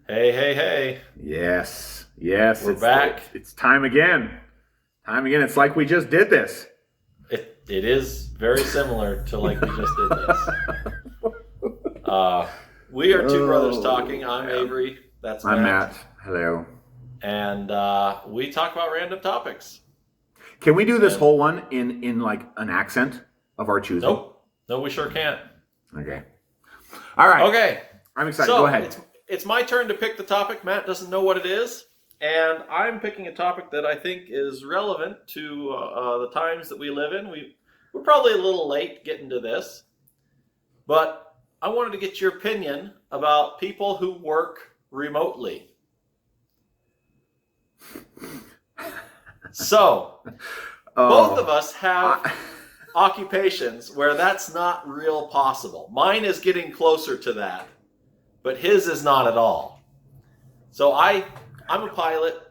Hey, hey, hey. Yes. We're back. It's time again. It's like we just did this. It is very similar to like we just did this. We are two brothers talking. I'm Avery. That's Matt. I'm Matt. Hello. And we talk about random topics. Can we do this whole one in like an accent of our choosing? Nope. No, we sure can't. Okay. All right. Okay. I'm excited. So Go ahead. it's my turn to pick the topic. Matt doesn't know what it is. And I'm picking a topic that I think is relevant to the times that we live in. We're probably a little late getting to this, but I wanted to get your opinion about people who work remotely. So, both of us have occupations where that's not real possible. Mine is getting closer to that, but his is not at all. So I'm a pilot.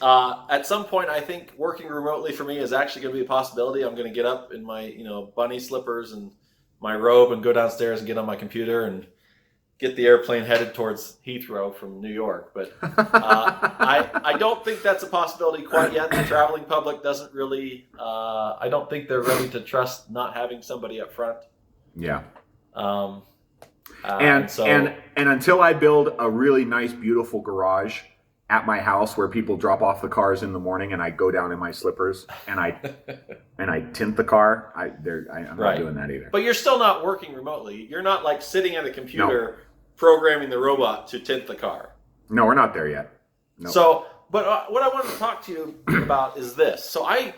At some point, I think working remotely for me is actually going to be a possibility. I'm going to get up in my, bunny slippers and my robe and go downstairs and get on my computer and get the airplane headed towards Heathrow from New York. But I don't think that's a possibility quite yet. The traveling public doesn't really. I don't think they're ready to trust not having somebody up front. Yeah. And until I build a really nice, beautiful garage at my house where people drop off the cars in the morning, and I go down in my slippers and I tint the car, I'm not doing that either. But you're still not working remotely. You're not like sitting at a computer programming the robot to tint the car. No, we're not there yet. No. So, but what I wanted to talk to you about is this. So I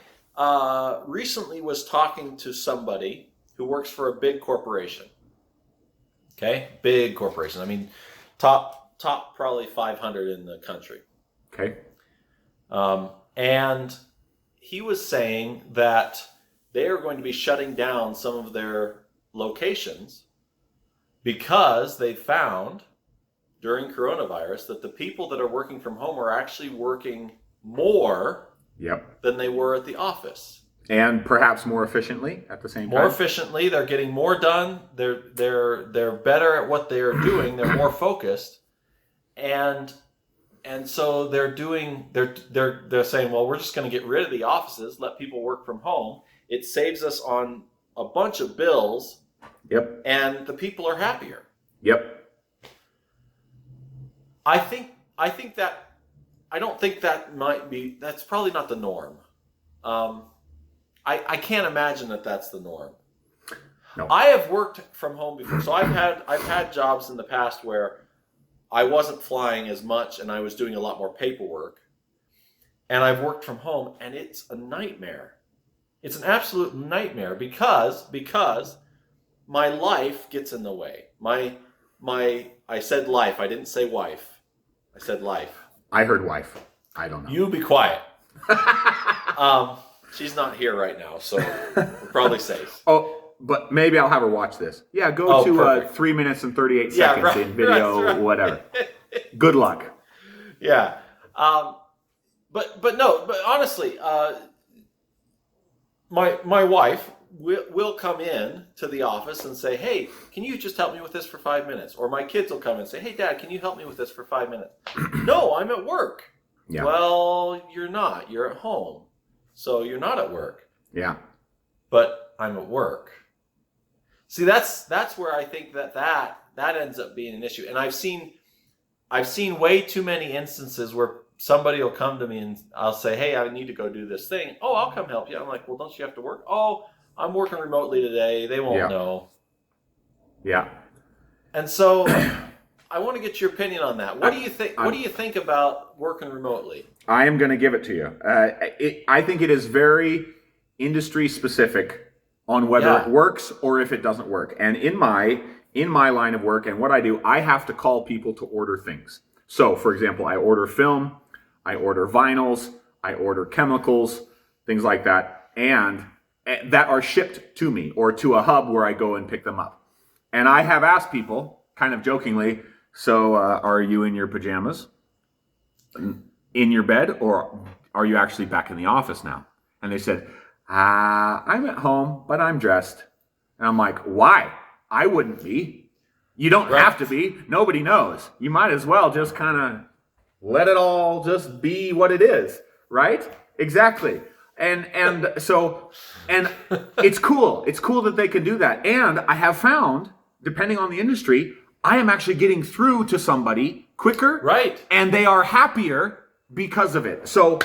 recently was talking to somebody who works for a big corporation. Okay, big corporation. I mean, top probably 500 in the country. Okay. And he was saying that they are going to be shutting down some of their locations because they found during coronavirus that the people that are working from home are actually working more than they were at the office. And perhaps more efficiently at the same time. More efficiently, they're getting more done. They're better at what they are doing. They're more focused, and so they're saying, well, we're just going to get rid of the offices, let people work from home. It saves us on a bunch of bills. Yep. And the people are happier. Yep. I don't think that's probably not the norm. I can't imagine that that's the norm. No. I have worked from home before. So I've had jobs in the past where I wasn't flying as much and I was doing a lot more paperwork. And I've worked from home, and it's a nightmare. It's an absolute nightmare because my life gets in the way. I said life. I didn't say wife. I said life. I heard wife. I don't know. You be quiet. She's not here right now, so we're probably safe. Oh, but maybe I'll have her watch this. Yeah, go to 3 minutes and 38 seconds in video, whatever. Good luck. Yeah. But honestly, my wife will come in to the office and say, hey, can you just help me with this for 5 minutes? Or my kids will come and say, hey, Dad, can you help me with this for 5 minutes? No, I'm at work. Yeah. Well, you're not. You're at home. So you're not at work. Yeah. But I'm at work. See, that's where I think that ends up being an issue. And I've seen way too many instances where somebody will come to me and I'll say, hey, I need to go do this thing. Oh, I'll come help you. I'm like, well, don't you have to work? Oh, I'm working remotely today. They won't know. Yeah. And so I want to get your opinion on that. What do you think? What do you think about working remotely? I am going to give it to you. I think it is very industry specific on whether it works or if it doesn't work. And in my line of work and what I do, I have to call people to order things. So, for example, I order film, I order vinyls, I order chemicals, things like that, and that are shipped to me or to a hub where I go and pick them up. And I have asked people, kind of jokingly, so are you in your pajamas, in your bed, or are you actually back in the office now? And they said, I'm at home, but I'm dressed. And I'm like, why? I wouldn't be. You don't have to be. Nobody knows. You might as well just kind of let it all just be what it is, right? Exactly. And it's cool. It's cool that they can do that. And I have found, depending on the industry, I am actually getting through to somebody quicker. Right. And they are happier because of it. So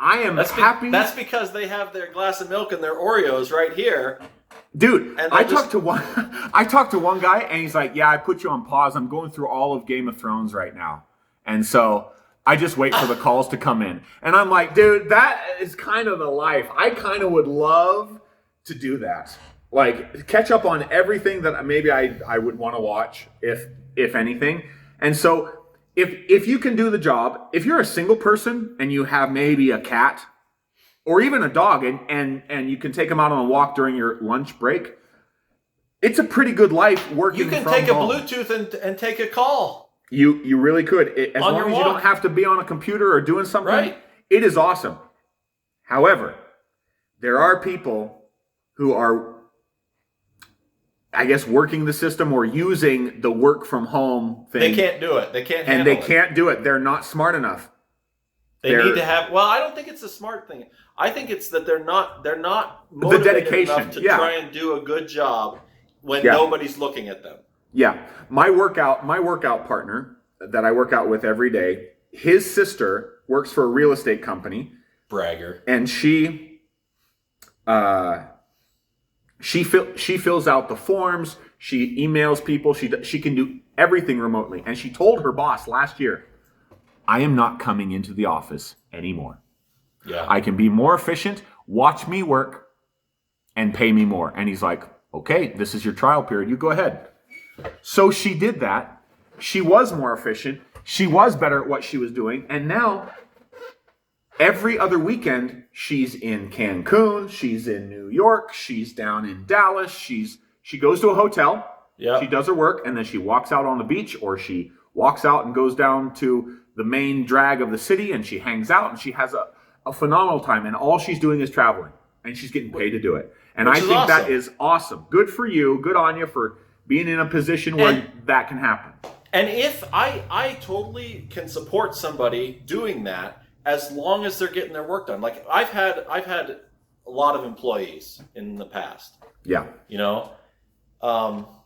I am happy. That's because they have their glass of milk and their Oreos right here. Dude, I talked to one guy and he's like, yeah, I put you on pause. I'm going through all of Game of Thrones right now. And so I just wait for the calls to come in. And I'm like, dude, that is kind of the life. I kind of would love to do that. Like, catch up on everything that maybe I would want to watch, if anything. And so if you can do the job, if you're a single person and you have maybe a cat or even a dog and you can take them out on a walk during your lunch break, it's a pretty good life working from home. You can take a Bluetooth and take a call. You really could. As long as you don't have to be on a computer or doing something, right. It is awesome. However, there are people who are, I guess, working the system or using the work from home thing. They can't do it. They can't handle it. And they can't do it. They're not smart enough. They need to have, well, I don't think it's a smart thing. I think it's that they're not motivated the dedication enough to try and do a good job when nobody's looking at them. Yeah. My workout partner that I work out with every day, his sister works for a real estate company. Bragger. And she fills out the forms, she emails people, she can do everything remotely. And she told her boss last year, I am not coming into the office anymore. Yeah. I can be more efficient, watch me work, and pay me more. And he's like, okay, this is your trial period, you go ahead. So she did that. She was more efficient. She was better at what she was doing. And now, every other weekend, she's in Cancun, she's in New York, she's down in Dallas, she goes to a hotel, she does her work, and then she walks out on the beach, or she walks out and goes down to the main drag of the city, and she hangs out, and she has a phenomenal time, and all she's doing is traveling, and she's getting paid to do it. And I think that is awesome. Good for you. Good on you for being in a position where that can happen. And if I totally can support somebody doing that as long as they're getting their work done. Like I've had a lot of employees in the past. Yeah. You know, up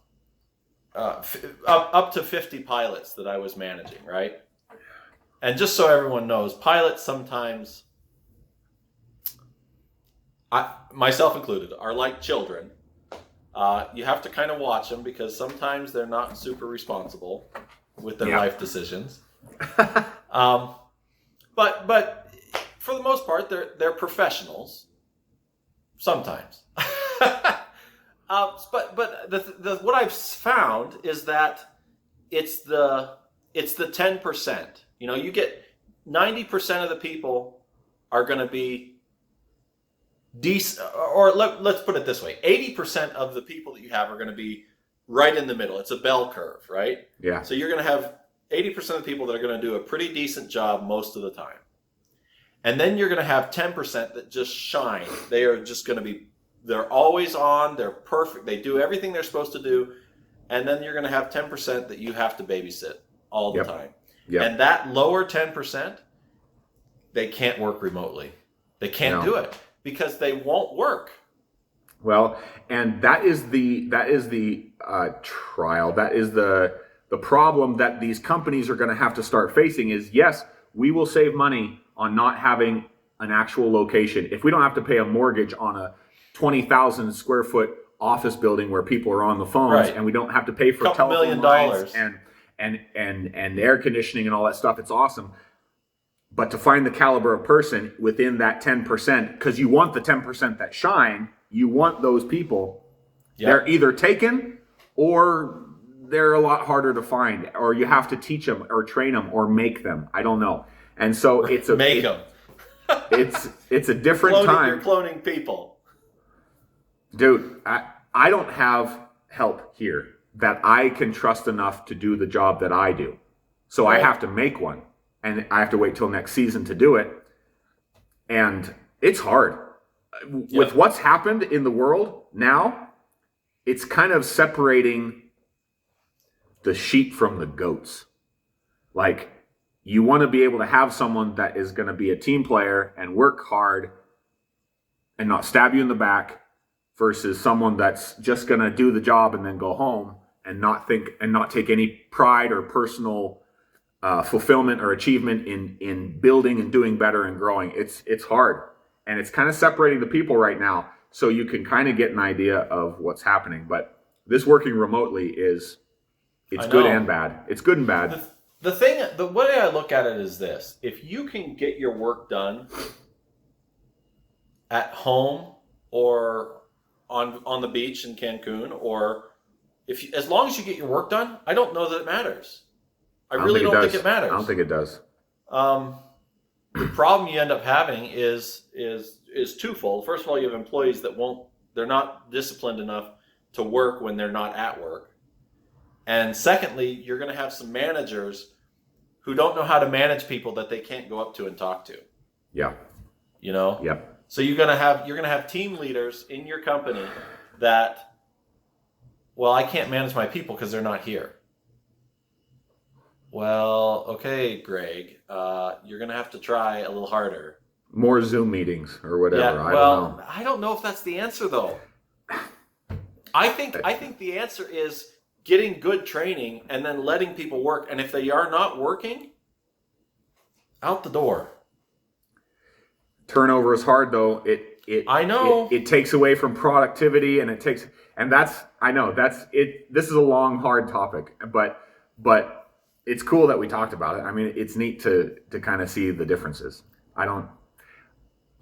to 50 pilots that I was managing, right? And just so everyone knows, pilots sometimes, myself included, are like children. You have to kind of watch them because sometimes they're not super responsible with their life decisions. But for the most part, they're professionals. Sometimes. But what I've found is that it's the 10%. You know, you get 90% of the people are going to be decent, or let's put it this way: 80% of the people that you have are going to be right in the middle. It's a bell curve, right? Yeah. So you're going to have 80% of the people that are going to do a pretty decent job most of the time, and then you're going to have 10% that just shine. They are just going to be. They're always on. They're perfect. They do everything they're supposed to do, and then you're going to have 10% that you have to babysit all the time. Yep. And that lower 10%, they can't work remotely. They can't do it because they won't work. Well, and that is the trial. That is the problem that these companies are going to have to start facing. Is yes, we will save money on not having an actual location. If we don't have to pay a mortgage on a 20,000 square foot office building where people are on the phones, and we don't have to pay for telephone lines and air conditioning and all that stuff, it's awesome. But to find the caliber of person within that 10%, because you want the 10% that shine, you want those people. They're either taken or they're a lot harder to find, or you have to teach them or train them or make them. I don't know. And so it's a make them. it's a different time. You're cloning people. Dude, I don't have help here that I can trust enough to do the job that I do. So I have to make one, and I have to wait till next season to do it. And it's hard. With what's happened in the world now, it's kind of separating the sheep from the goats. Like, you want to be able to have someone that is going to be a team player and work hard and not stab you in the back versus someone that's just going to do the job and then go home and not think and not take any pride or personal fulfillment or achievement in building and doing better and growing. It's hard, and it's kind of separating the people right now, so you can kind of get an idea of what's happening. But this working remotely it's good and bad. It's good and bad. The way I look at it is this: if you can get your work done at home or on the beach in Cancun, or as long as you get your work done, I don't know that it matters. I really don't think it matters. I don't think it does. The problem you end up having is twofold. First of all, you have employees that they're not disciplined enough to work when they're not at work. And secondly, you're going to have some managers who don't know how to manage people that they can't go up to and talk to. Yeah. You know? Yep. So you're going to have team leaders in your company that, well, I can't manage my people because they're not here. Well, okay, Greg, you're going to have to try a little harder. More Zoom meetings or whatever. Yeah, I don't know if that's the answer, though. I think the answer is getting good training and then letting people work. And if they are not working, out the door. Turnover is hard, though. I know. It takes away from productivity, and this is a long, hard topic, but it's cool that we talked about it. I mean, it's neat to kind of see the differences.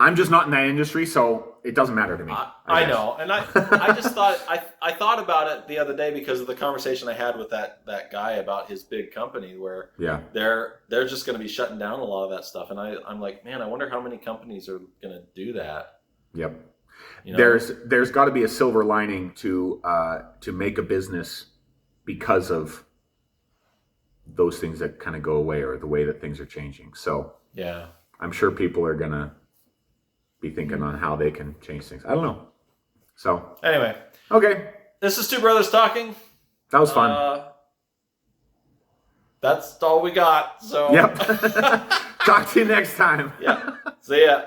I'm just not in that industry, so it doesn't matter to me. I know, and I just thought I thought about it the other day because of the conversation I had with that guy about his big company where they're just going to be shutting down a lot of that stuff, and I'm like, man, I wonder how many companies are going to do that. Yep. You know? There's got to be a silver lining to make a business because of those things that kind of go away or the way that things are changing. So yeah, I'm sure people are gonna be thinking on how they can change things. I don't know. So anyway, okay, this is Two Brothers Talking. That was fun. That's all we got. So yep. Talk to you next time. Yeah. See ya.